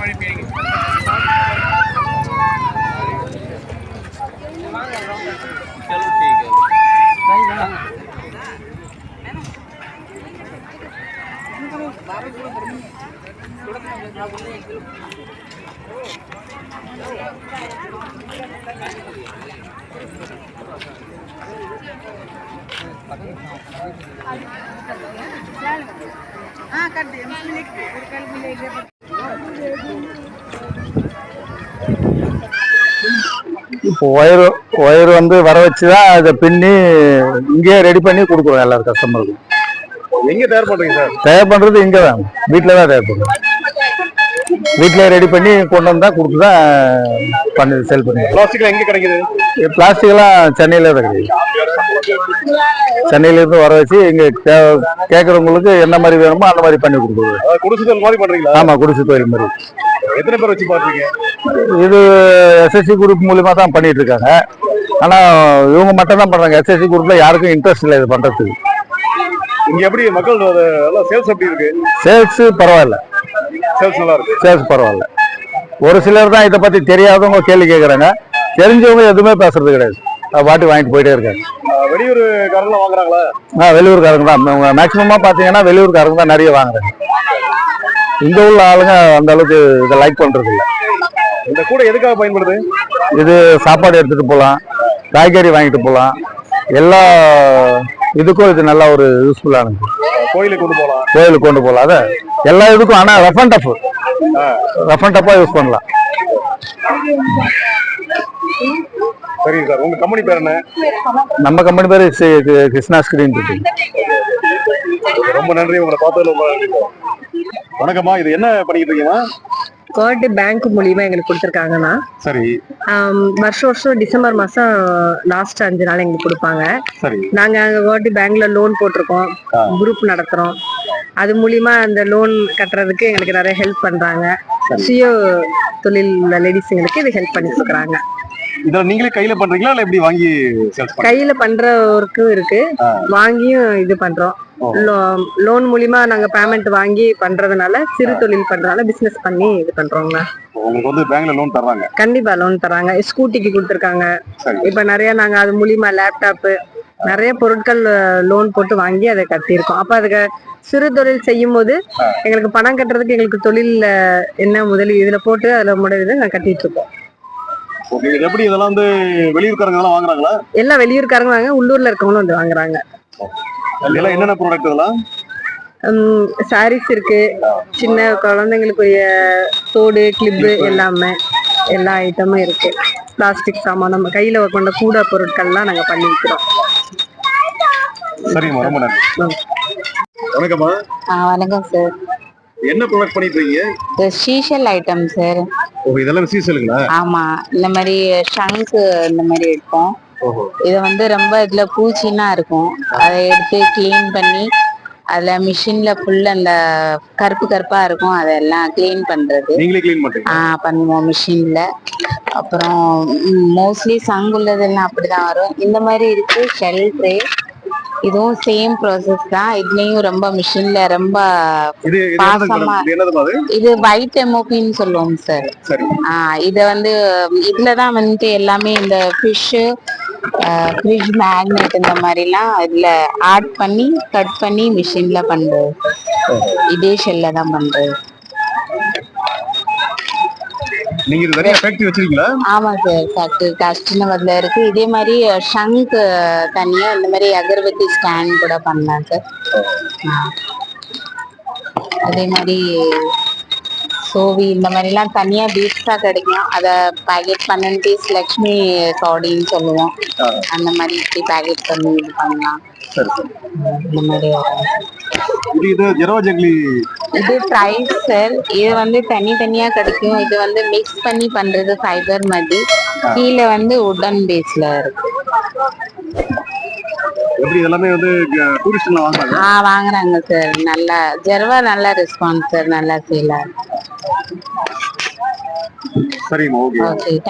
चलो ठीक है। हाँ कर दे कल मिलेगा। இப்போ ஒயர் வந்து வர வச்சு தான் அதை பின்னி இங்கேயே ரெடி பண்ணி கொடுக்குறோம் எல்லாரும் கஸ்டமருக்கும். எங்க தயார் பண்றீங்க சார்? தயார் பண்றது இங்கே தான், வீட்டில் தான் தயார் பண்ணுறோம். வீட்டிலே ரெடி பண்ணி கொண்டு வந்தா கொடுத்து தான் பண்ணி சேல் பண்ணுறோம். பிளாஸ்டிக்லாம் எங்க கிடைக்குது? பிளாஸ்டிக்லாம் சென்னையில தான் கிடைக்குது. சென்னையிலேருந்து வர வச்சு இங்கே கேட்குறவங்களுக்கு என்ன மாதிரி வேணுமோ அந்த மாதிரி பண்ணி கொடுக்குறோம். குடிசை தொழில் மாதிரி பண்றீங்களா? ஆமாம், குடிசை தொழில் மாதிரி. எத்தனை பேர் வச்சு பாக்குறீங்க? இது எஸ்எஸ்சி குரூப் மூலியமா தான் பண்ணிட்டு இருக்காங்க. ஆனா இவங்க மட்டும் தான் பண்றாங்க. எஸ்எஸ்சி குரூப்ல யாருக்கும் இன்ட்ரெஸ்ட் இல்லை இது பண்றதுக்கு. இங்க எப்படி மக்கள் சேல்ஸ் எப்படி இருக்கு? சேல்ஸ் பரவாயில்ல, சேல்ஸ் நல்லா இருக்கு. சேல்ஸ் பரவாயில்ல. ஒரு சிலர் தான் இதை பத்தி தெரியாதவங்க கேள்வி கேட்கறாங்க. தெரிஞ்சவங்க எதுவுமே பேசுறது கிடையாது. பாட்டி வாங்கிட்டு போயிட்டே இருக்காங்க. வெளியூர்காரங்க வாங்குறாங்களா? வெளியூர்காரங்க தான் மேக்சிமமா பாத்தீங்கன்னா வெளியூர்காரங்க தான் நிறைய வாங்குறாங்க. இங்க உள்ள ஆளுங்க அந்த அளவுக்கு இதை லைக் பண்றது இல்லை. இந்த கூட எதுக்காக பயன்படுது? இது சாப்பாடு எடுத்துட்டு போகலாம், காய்கறி வாங்கிட்டு போகலாம், எல்லா இதுக்கும் இது நல்லா ஒரு யூஸ்ஃபுல்லானது. கோயிலுக்கு கொண்டு போகலாம். அதை எல்லா இதுக்கும். ஆனா ரஃப் அண்ட் டஃப்பா யூஸ் பண்ணலாம். சரிங்க சார். உங்க கம்பெனி பேர் என்ன? நம்ம கம்பெனி பேர் கிருஷ்ணா ஸ்கிரீன். ரொம்ப நன்றி, உங்களை பார்த்ததுல ரொம்ப நன்றி. வணக்கம்மா, இது என்ன பண்ணிட்டு இருக்கீங்க? கோஆப்ரேட்டிவ் பேங்க் மூலியமா எங்களுக்கு கொடுத்துருக்காங்கண்ணா. சரி. வருஷம் டிசம்பர் மாசம் லாஸ்ட் 5 நாள் எங்களுக்கு கொடுப்பாங்க. சரி. நாங்க அங்க கோஆப்ரேட்டிவ் பேங்க்ல லோன் போட்டிருக்கோம், குரூப் நடத்துறோம். அது மூலியமா அந்த லோன் கட்டுறதுக்கு எங்களுக்கு நிறைய ஹெல்ப் பண்றாங்க. சுய தொழில் லேடிஸ்ங்களுக்கு இது ஹெல்ப் பண்ணி கொடுக்குறாங்க. இதெல்லாம் நீங்களே கையில பண்றீங்களா இல்ல எப்படி வாங்கி சேல்ஸ் பண்றீங்களா? கையில பண்றவருக்கும் இருக்கு, வாங்கியும் இது பண்றோம். லோன் மூலியமா நாங்க பேமெண்ட் வாங்கி பண்றதுனால, சிறு தொழில் பண்றதுனால பிசினஸ் பண்ணி இது பண்றோங்க. உங்களுக்கு வந்து பேங்க்ல லோன் தர்றாங்க? கண்டிப்பா லோன் தராங்க. ஸ்கூட்டிக்கு கொடுத்துருக்காங்க. இப்ப நிறைய நாங்க அது மூலியமா லேப்டாப் நிறைய பொருட்கள் லோன் போட்டு வாங்கி அதை கட்டியிருக்கோம். அப்ப அதுக்கு சிறு தொழில் செய்யும் போது எங்களுக்கு பணம் கட்டுறதுக்கு எங்களுக்கு தொழில் என்ன முதலீடு இதுல போட்டு அதுல முடிவு நாங்க கட்டிட்டு இருக்கோம். எப்படி இதெல்லாம் வந்து வெளியூர்காரங்க எல்லாம் வாங்குறாங்களா? எல்லாம் வெளியூர்காரங்க வாங்க, உள்ளூர்ல இருக்கவங்களும் வந்து வாங்குறாங்க. என்னென்ன ப்ராடக்ட் இதெல்லாம்? சாரீஸ் இருக்கு, சின்ன குழந்தைங்களுக்குரிய தோடு, கிளிப்பு, எல்லாமே எல்லா ஐட்டமும் இருக்கு. பிளாஸ்டிக் சாமான், நம்ம கையில கொண்ட கூட பொருட்கள்லாம் நாங்க பண்ணி விக்கிறோம். சரிம்மா, ரொம்ப நன்றி. வணக்கம்மா. வணக்கம் சார். என்ன ப்ராடக்ட் பண்ணிட்டு இருக்கீங்க? சீசல் ஐட்டம் சார். இதெல்லாம் சீசலுங்களா? ஆமா, இந்த மாதிரி ஷங்கு இந்த மாதிரி எடுப்போம். இது வந்து ரொம்ப இதுல பூச்சின்னா இருக்கும், அதை எடுத்து கிளீன் பண்ணி அதுல மிஷின்ல ஃபுல்லா அந்த கருப்பா இருக்கும், அதெல்லாம் கிளீன் பண்றது. நீங்களே கிளீன் பண்றீங்க? பண்ணுவோம் மிஷின்ல. அப்புறம் மோஸ்ட்லி சங்குள்ளதெல்லாம் அப்படிதான் வரும். இந்த மாதிரி இருக்கு ஷெல் ட்ரே, இதுவும் சேம் ப்ராசஸ் தான். இதுலயும் ரொம்ப மிஷின்ல ரொம்ப பாசமா. இது ஒயிட் எம்ஓபின்னு சொல்லுவோம் சார். இத வந்து இதுலதான் வந்துட்டு எல்லாமே இந்த ஃபிஷ் மேக்னெட் இந்த மாதிரிலாம் இதுல ஆட் பண்ணி கட் பண்ணி மிஷின்ல பண்றது. இதே ஷெல்ல தான் பண்றது. நீங்க இது நிறைய ஃபேக்டரி வச்சிருக்கீங்களா? ஆமா சார், ஃபேக்டரி கஸ்டமர்ல இருக்கு. இதே மாதிரி ஷங்க் தனியா இந்த மாதிரி அகர்பத்தி ஸ்டாண்ட் கூட பண்ணலாம் சார். அதே மாதிரி சோவி இந்த மாதிரிலாம் தனியா பீட்ஸா கிடைக்கும். அதை பேக்கெட் 12 பீஸ் லக்ஷ்மி காடின்னு சொல்லுவோம். அந்த மாதிரி இப்படி பேக்கெட் பண்ணி இது பண்ணலாம். இந்த மாதிரி இது பிரைஸ் சார். இது வந்து தனித்தனியா கிடைக்கும். இது வந்து மிக்ஸ் பண்ணி பண்றது ஃபைபர் மாதிரி. கீழே வந்து உடன் பேஸ்ல இருக்கு. வாங்குறாங்க சார். நல்லா ஜெர்வா நல்ல ரெஸ்பான்ஸ் சார், நல்லா சேலா. சரிங்க, ஓகே.